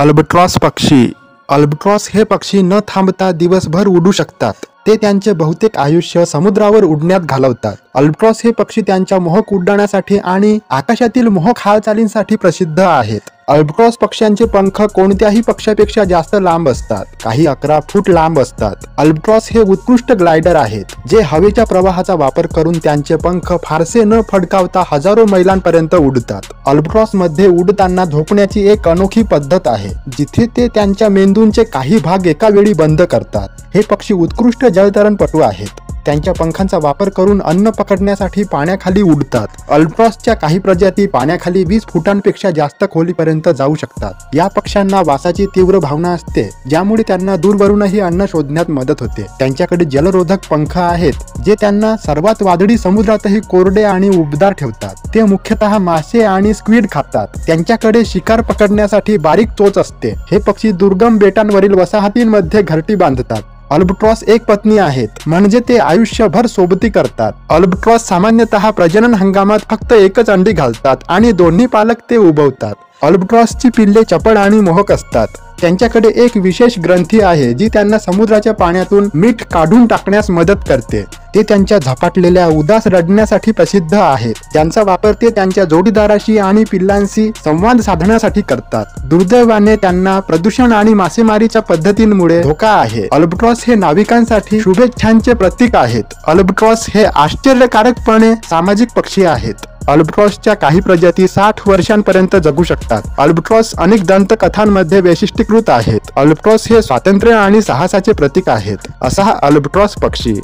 Albatross पक्षी. Albatross हे पक्षी न थांबता दिवसभर उडू शकतात. ते त्यांचे बहुतेक आयुष्य समुद्रावर उडण्यात घालवतात. अल्बाट्रॉस हे पक्षी त्यांच्या मोहक उड्डाणासाठी आणि आकाशातील मोहक हालचालींसाठी प्रसिद्ध आहेत. अल्बाट्रॉस पक्ष्यांचे पंख कोणत्याही पक्ष्यापेक्षा जास्त लांब असतात, काही 11 फूट लांब असतात. अल्बाट्रॉस हे उत्कृष्ट ग्लायडर आहेत, जे हवेच्या प्रवाहाचा वापर करून त्यांचे पंख फारसे न फडकावता हजारो मैलांपर्यंत उडतात. अल्बाट्रॉस मध्ये उडताना झोपण्याची एक अनोखी पद्धत आहे, जिथे ते त्यांच्या मेंदूंचे काही भाग एका वेळी बंद करतात. हे पक्षी उत्कृष्ट जलतरणपटू आहेत. त्यांच्या पंखांचा वापर करून अन्न पकडण्यासाठी पाण्याखाली उडतात. अल्बाट्रॉसच्या काही प्रजाती पाण्याखाली 20 फुटांपेक्षा जास्त खोलीपर्यंत जाऊ शकतात. या पक्ष्यांना वासाची तीव्र भावना असते, ज्यामुळे त्यांना दूरवरूनही अन्न शोधण्यात मदत होते. त्यांच्याकडे जलरोधक पंख आहेत, जे त्यांना सर्वात वादळी समुद्रातही कोरडे आणि उबदार ठेवतात. ते मुख्यतः मासे आणि स्क्विड खातात. त्यांच्याकडे शिकार पकडण्यासाठी बारीक चोच असते. हे पक्षी दुर्गम बेटांवरील वसाहतींमध्ये घरटी बांधतात. अल्बाट्रॉस एक पत्नी आहेत, म्हणजे ते आयुष्यभर सोबती करतात. अल्बाट्रॉस सामान्यतः प्रजनन हंगामात फक्त एकच अंडी घालतात आणि दोन्ही पालक ते उबवतात. अल्बाट्रॉसची पिल्ले चपळ आणि मोहक असतात. त्यांच्याकडे एक विशेष ग्रंथी आहे, जी त्यांना समुद्राच्या पाण्यातून मीठ काढून टाकण्यास मदत करते. ते त्यांच्या झपाटलेल्या उदास रडण्यासाठी प्रसिद्ध आहेत, ज्यांचा वापर ते त्यांच्या जोडीदाराशी आणि पिल्लांशी संवाद साधण्यासाठी करतात. दुर्दैवाने त्यांना प्रदूषण आणि मासेमारीच्या पद्धतींमुळे धोका आहे. अल्बाट्रॉस हे नाविकांसाठी शुभेच्छांचे प्रतीक आहेत. अल्बाट्रॉस हे आश्चर्यकारकपणे सामाजिक पक्षी आहेत. अल्बाट्रॉसच्या काही प्रजाती 60 वर्षांपर्यंत जगू शकतात. अल्बाट्रॉस अनेक दंतकथांमध्ये वैशिष्ट्यीकृत आहेत. अल्बाट्रॉस हे स्वातंत्र्य आणि साहसाचे प्रतीक आहेत. असा हा अल्बाट्रॉस पक्षी.